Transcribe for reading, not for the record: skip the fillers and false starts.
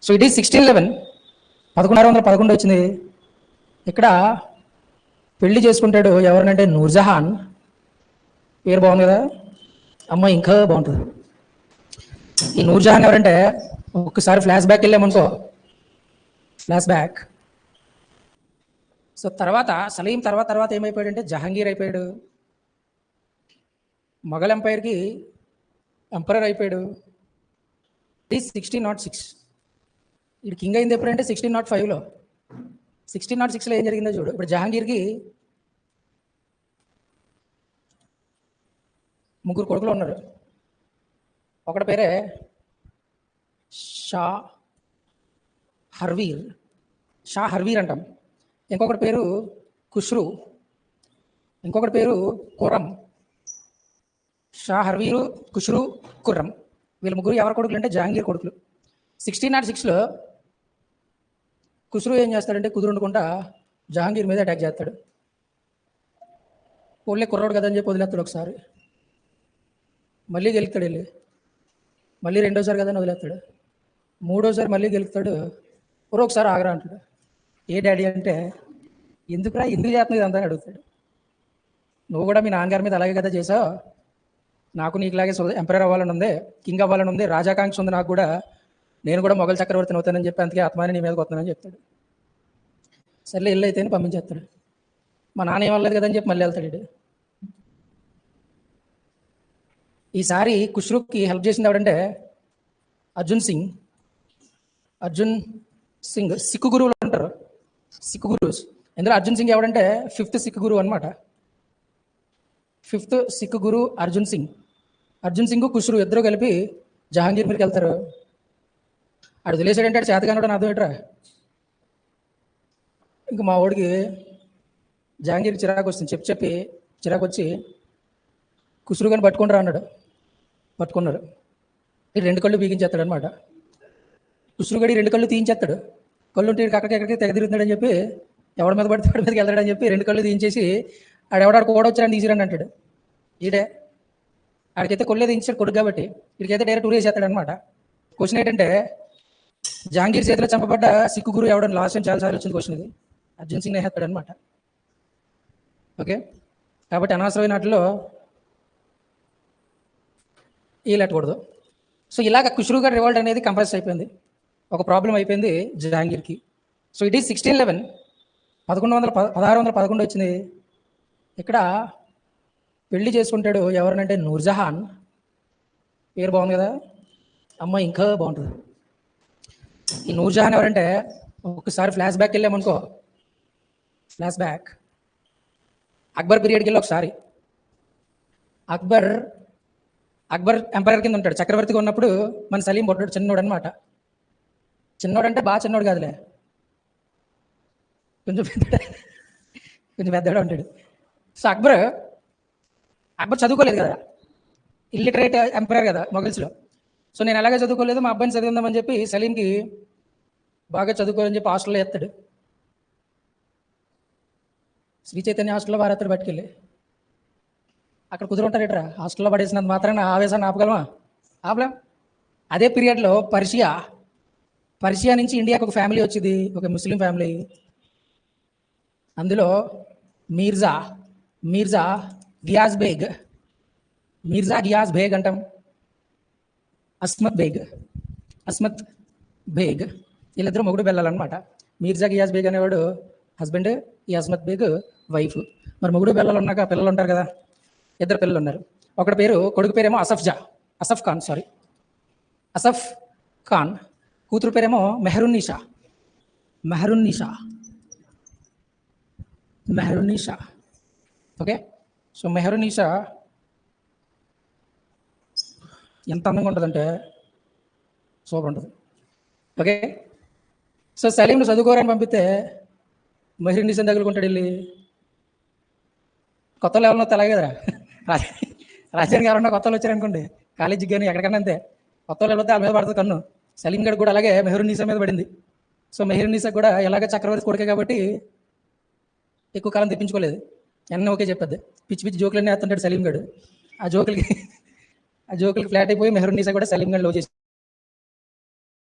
So it is 1611 1611 వచ్చింది. ఇక్కడ పెళ్లి చేసుకుంటాడు ఎవరినంటే నూర్జహాన్. పేరు బాగుంది కదా, అమ్మాయి ఇంకా బాగుంటుంది. ఈ నూర్జహాన్ ఎవరంటే ఒక్కసారి ఫ్లాష్ బ్యాక్ వెళ్ళామనుకో, ఫ్లాష్ బ్యాక్. సో తర్వాత సలీం తర్వాత ఏమైపోయాడంటే జహాంగీర్ అయిపోయాడు, మొఘల్ ఎంపైర్కి ఎంపరర్ అయిపోయాడు. ఇది 1606. ఇది కింగ్ అయింది ఎప్పుడంటే 1605లో. 1606లో ఏం జరిగిందో చూడు. ఇప్పుడు జహాంగీర్కి ముగ్గురు కొడుకులు ఉన్నారు. ఒకటి పేరే షా హర్వీర్ అంటాం. ఇంకొకటి పేరు ఖుష్రు, ఇంకొకటి పేరు ఖుర్రం. షా హర్వీరు, ఖుష్రు, ఖుర్రం, వీళ్ళ ముగ్గురు ఎవరి కొడుకులు అంటే జహాంగీర్ కొడుకులు. 1606లో ఖుష్రు ఏం చేస్తాడంటే కుదురుండకుండా జహాంగీర్ మీద అటాక్ చేస్తాడు. ఓన్లీ కుర్రోడు కదా అని చెప్పి వదిలేస్తాడు. ఒకసారి మళ్ళీ గెలుస్తాడు, వెళ్ళి మళ్ళీ రెండోసారి కదా అని వదిలేస్తాడు. మూడోసారి మళ్ళీ గెలుస్తాడు. ఒకసారి ఆగరా అంటాడు. ఏ డాడీ అంటే ఎందుకు చేస్తున్నావు ఇదంతా అని అడుగుతాడు. నువ్వు కూడా మీ నాన్నగారి మీద అలాగే కదా చేసావు, నాకు నీకులాగే ఎంపరర్ అవ్వాలని ఉంది, కింగ్ అవ్వాలని ఉంది, రాజాకాంక్ష ఉంది నాకు కూడా, నేను కూడా మొఘల్ చక్రవర్తిని అవుతానని చెప్పి అందుకే ఆత్మాని నీ మీదకి వస్తున్నానని చెప్తాడు. సర్లే ఇల్లు అయితే పంపించేస్తాడు. మా నాన్న ఏమవ్వలేదు కదని చెప్పి మళ్ళీ వెళ్తాడు. ఈసారి ఖుష్రుకి హెల్ప్ చేసింది ఎవడంటే అర్జున్ సింగ్. సిక్కు గురువులు అంటారు, సిక్కు గురువుస్. ఇందులో అర్జున్ సింగ్ ఎవడంటే 5th సిక్కు గురువు అనమాట. 5th సిక్కు గురు అర్జున్ సింగ్ ఖుష్రు ఇద్దరు కలిపి జహాంగీర్ మీదకి వెళ్తారు. ఆడు వదిలేసాడంటే ఆడు చేతగానోడు అర్థం ఏంట్రా. ఇంక మా వాడికి జహాంగీర్కి చిరాకు వస్తుంది. చెప్పి చిరాకు వచ్చి ఖుష్రు కానీ పట్టుకుంటారా అన్నాడు. పట్టుకున్నారు. ఈ 2 కళ్ళు బీగించేస్తాడు అనమాట. ఖుష్రు గడి 2 కళ్ళు తీయించేస్తాడు. కళ్ళు ఉంటే ఎక్కడికి తెగదిరుగుతున్నాడని చెప్పి ఎవడి మీద పడితే వాడి మీదకి వెళ్తాడని చెప్పి 2 కళ్ళు తీయించేసి ఆడెవడాడు కూడా వచ్చాడని తీసిరండి అంటాడు. ఈడే ఆడికైతే కొల్లేదు తీయించాడు కొడుకు కాబట్టి, వీడికైతే డైరెక్ట్ ఊరేసేస్తాడు అనమాట. క్వశ్చన్ ఏంటంటే జహాంగీర్ చేతిలో చంపబడ్డ సిక్కు గురు ఎవడని లాస్ట్ టైం చాలాసార్లు వచ్చింది క్వశ్చన్. ఇది అర్జున్ సింగ్ వేస్తాడు అనమాట. ఓకే, కాబట్టి అనవసరమైన వాటిలో వీళ్ళెట్టకూడదు. సో ఇలాగ ఖుష్రు గారి రివాల్ట్ అనేది కంప్రెస్ అయిపోయింది, ఒక ప్రాబ్లం అయిపోయింది జహాంగీర్కి. సో ఇట్ ఈస్ 1611 1611 వచ్చింది. ఇక్కడ పెళ్లి చేసుకుంటాడు ఎవరినంటే నూర్జహాన్. పేరు బాగుంది కదా, అమ్మాయి ఇంకా బాగుంటుంది. ఈ నూర్జహాన్ ఎవరంటే ఒకసారి ఫ్లాష్ బ్యాక్ వెళ్ళామనుకో, ఫ్లాష్ బ్యాక్ అక్బర్ పీరియడ్కి వెళ్ళి ఒకసారి అక్బర్ ఎంపైర్ కింద ఉంటాడు, చక్రవర్తిగా ఉన్నప్పుడు మన సలీం పొట్టాడు, చిన్నోడు అనమాట. చిన్నోడు అంటే బాగా చిన్నోడు కాదులే, కొంచెం పెద్దగా ఉంటాడు. సో అక్బర్ చదువుకోలేదు కదా, ఇల్లిటరేట్ ఎంపైర్ కదా మొఘల్స్లో. సో నేను అలాగే చదువుకోలేదు, మా అబ్బాయిని చదివిందామని చెప్పి సలీంకి బాగా చదువుకోవాలని చెప్పి హాస్టల్లో వేస్తాడు. శ్రీ చైతన్య హాస్టల్లో వారేస్తాడు బయటికెళ్ళి. అక్కడ కుదురుంటారేట్రా, హాస్టల్లో పడేసినంత మాత్రాన ఆవేశాన్ని ఆపగలమా? ఆపలేం. అదే పీరియడ్లో పర్షియా నుంచి ఇండియాకి ఒక ఫ్యామిలీ వచ్చింది, ఒక ముస్లిం ఫ్యామిలీ. అందులో మీర్జా గియాజ్ బేగ్ అంటాం, అస్మత్ బేగ్, వీళ్ళిద్దరూ మొగుడు బెల్లాలన్నమాట. మీర్జా గియాజ్ బేగ్ అనేవాడు హస్బెండ్, ఈ అస్మత్ బేగ్ వైఫ్. మరి మొగుడు బెల్లాలు ఉన్నాక పిల్లలు ఉంటారు కదా, 2 పిల్లలు ఉన్నారు. ఒకటి పేరు, కొడుకు పేరేమో అసఫ్ ఖాన్, కూతురు పేరేమో మెహరున్నీషా. ఓకే, సో మెహరున్నీషా ఎంత అందంగా ఉంటుందంటే సూపర్ ఉంటుంది. ఓకే, సో సలీంను చదువుకోరని పంపితే మెహరున్నీసాని తగులుకుంటాడు వెళ్ళి. కొత్త లెవెల్లో అలాగే కదరా, రాజానికి ఎవరన్నా కొత్తలు వచ్చారనుకోండి కాలేజీకి కానీ ఎక్కడికన్నా అంతే, కొత్త లెవెల్ వస్తే వాళ్ళ మీద పడుతుంది కన్ను. సలీం గడ్ కూడా అలాగే మెహరున్నీసా మీద పడింది. సో మెహరున్నీసా కూడా ఎలాగ చక్రవర్తి కొడుకే కాబట్టి ఎక్కువ కాలం తెప్పించుకోలేదు, ఎన్న ఓకే చెప్పద్దు. పిచ్చి జోకులన్నీ వేస్తుంటాడు సలీం గడు. ఆ జోకులకి ఫ్లాట్ అయిపోయి మెహరున్నీసా కూడా సలీం గడ్ లవ్ చేసి